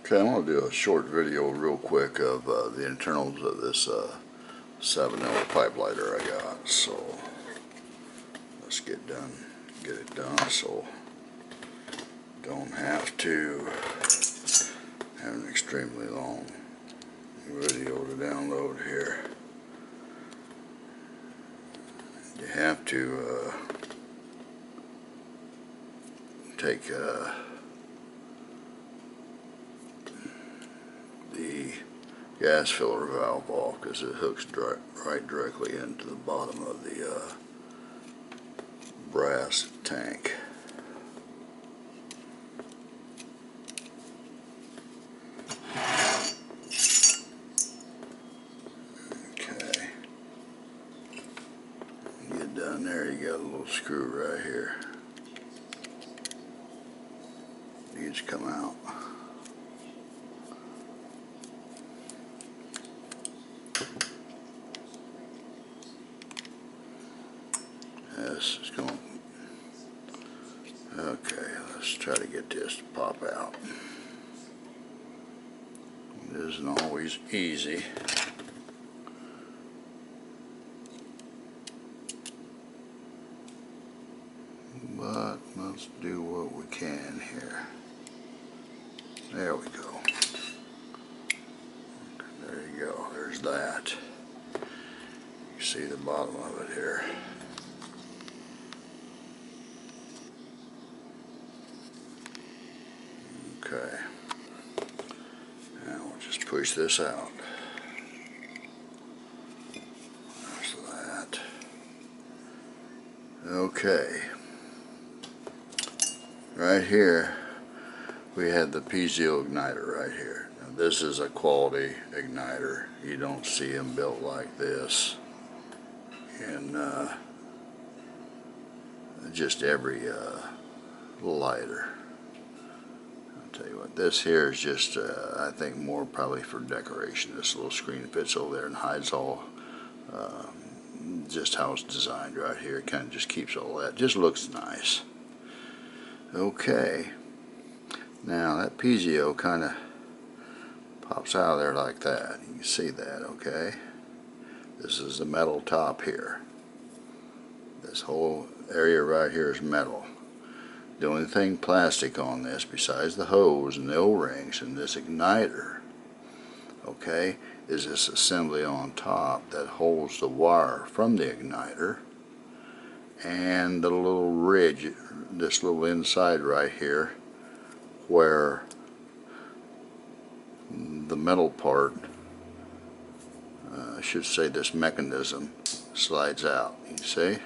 Okay, I'm going to do a short video real quick of the internals of this Savinelli pipe lighter I got. So let's get it done so don't have to have an extremely long video to download here. You have to take the gas filler valve off because it hooks right directly into the bottom of the brass tank. Okay, get down there, you got a little screw right here. Needs to come out. This is going. Okay, let's try to get this to pop out. It isn't always easy. But let's do what we can here. There we go. There you go. There's that. You see the bottom of it here. Okay. Now we'll just push this out. There's that. Okay. Right here we have the piezo igniter right here. Now this is a quality igniter. You don't see them built like this in just every lighter. I'll tell you what, this here is just I think more probably for decoration. This little screen fits over there and hides all just how it's designed right here. It kind of just keeps all that. Just looks nice. Okay, now that piezo kind of pops out of there like that. You can see that, okay? This is the metal top here. This whole area right here is metal. The only thing plastic on this, besides the hose and the O-rings and this igniter, okay, is this assembly on top that holds the wire from the igniter and the little ridge, this little inside right here, where the metal part, I should say this mechanism, slides out. You see?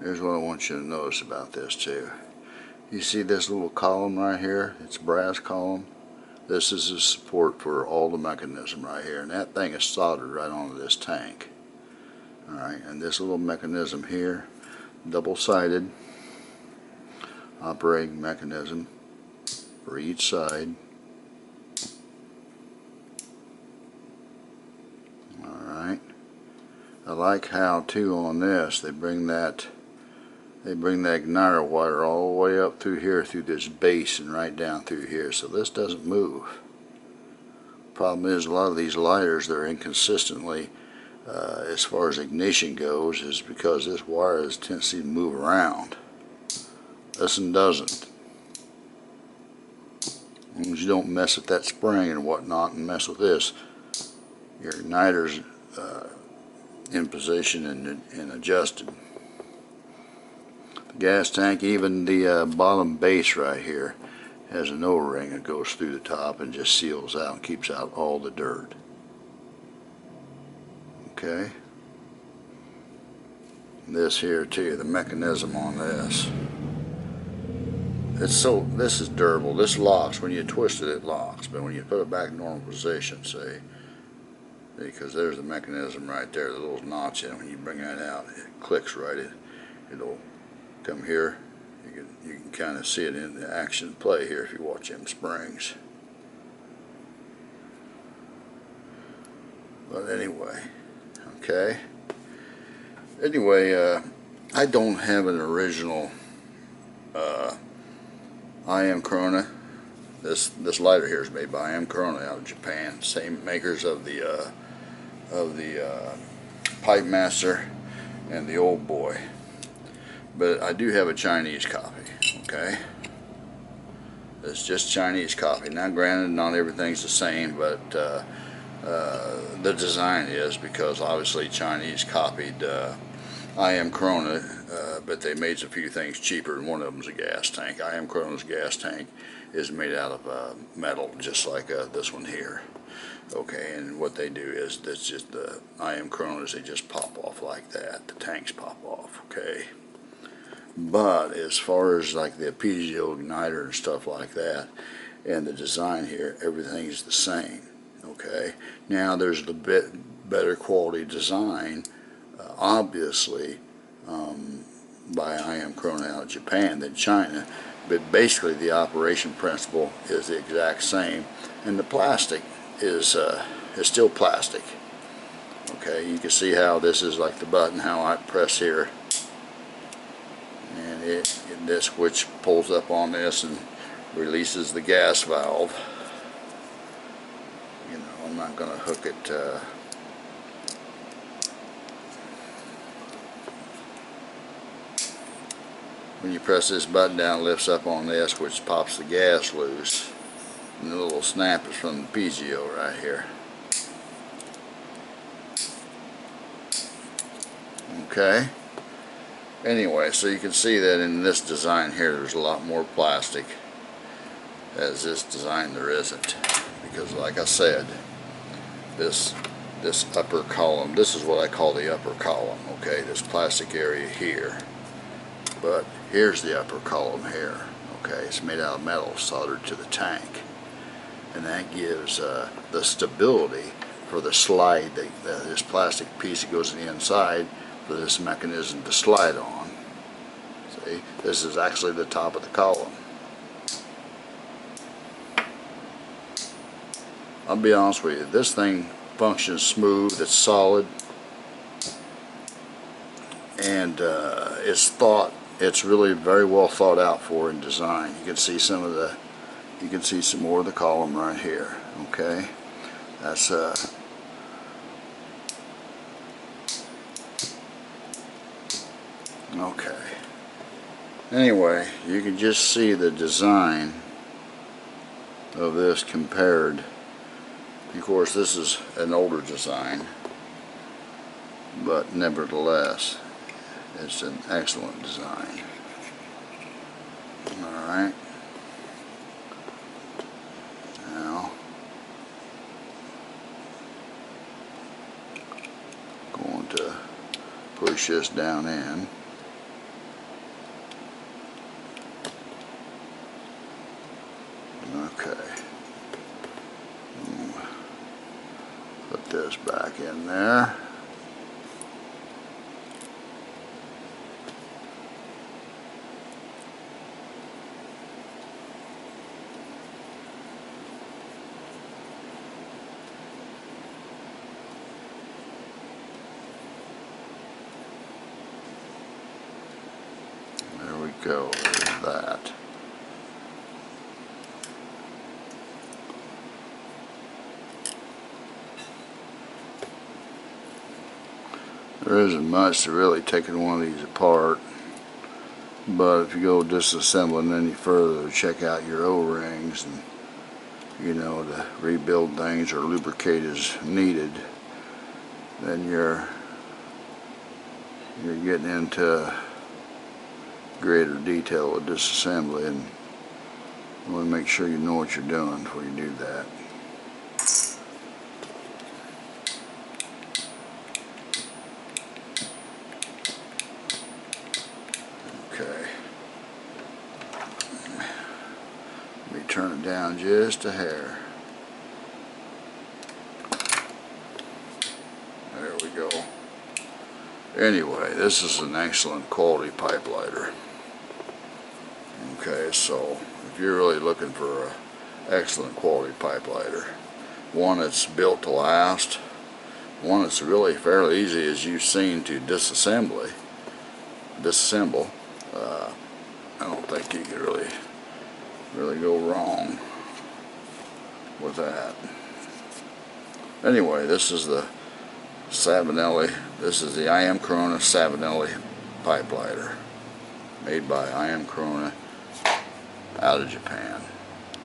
Here's what I want you to notice about this too. You see this little column right here? It's a brass column. This is the support for all the mechanism right here, and that thing is soldered right onto this tank. Alright, and this little mechanism here, double-sided operating mechanism for each side. Alright, I like how too on this they bring that igniter wire all the way up through here, through this base and right down through here, so this doesn't move. Problem is, a lot of these lighters, they're inconsistently as far as ignition goes, is because this wire has a tendency to move around. This one doesn't. As long as you don't mess with that spring and whatnot and mess with this, your igniter's in position and adjusted. The gas tank, even the bottom base right here, has an O-ring that goes through the top and just seals out and keeps out all the dirt. Okay. This here too, the mechanism on this. This is durable. This locks. When you twist it, it locks. But when you put it back in normal position, see, because there's the mechanism right there, the little notch in. When you bring that out, it clicks right. It'll come here. You can kind of see it in the action play here if you watch them springs. But anyway, okay. Anyway, I don't have an original IM Corona. This lighter here is made by IM Corona out of Japan. Same makers of the Pipe Master and the Old Boy. But I do have a Chinese copy. Okay, it's just Chinese copy. Now, granted, not everything's the same, but the design is, because obviously Chinese copied IM Corona, but they made a few things cheaper, and one of them's a gas tank. IM Corona's gas tank is made out of metal, just like this one here. Okay, and what they do is, that's just the IM Coronas, they just pop off like that. The tanks pop off, okay? But as far as like the piezo igniter and stuff like that, and the design here, everything's the same, okay? Now, there's the bit better quality design, obviously, by IM Corona out of Japan than China, but basically the operation principle is the exact same, and the plastic is still plastic. Okay, you can see how this is like the button, how I press here, and this switch pulls up on this and releases the gas valve. You know, I'm not going to hook it when you press this button down, it lifts up on this, which pops the gas loose, and the little snap is from the piezo right here. Okay, anyway, so you can see that in this design here, there's a lot more plastic. As this design, there isn't, because like I said, this upper column, this is what I call the upper column, okay, this plastic area here. But here's the upper column here, okay, it's made out of metal soldered to the tank, and that gives the stability for the slide, this plastic piece that goes on the inside for this mechanism to slide on. See, this is actually the top of the column. I'll be honest with you, this thing functions smooth, it's solid, and it's really very well thought out for in design. You can see some more of the column right here. Okay, that's okay. Anyway, you can just see the design of this compared. Of course, this is an older design, but nevertheless, it's an excellent design. Alright. Now, going to push this down in. Okay. Put this back in there. There we go, there's that. There isn't much to really taking one of these apart, but if you go disassembling any further, check out your O-rings, and you know, to rebuild things or lubricate as needed, then you're getting into greater detail with disassembly, and you want to make sure you know what you're doing before you do that. Okay. Let me turn it down just a hair. There we go. Anyway, this is an excellent quality pipe lighter. Okay, so if you're really looking for an excellent quality pipe lighter, one that's built to last, one that's really fairly easy, as you've seen, to disassembly, disassemble. I don't think you could really go wrong with that. Anyway, this is the Savinelli. This is the I Am Corona Savinelli pipe lighter, made by I Am Corona out of Japan.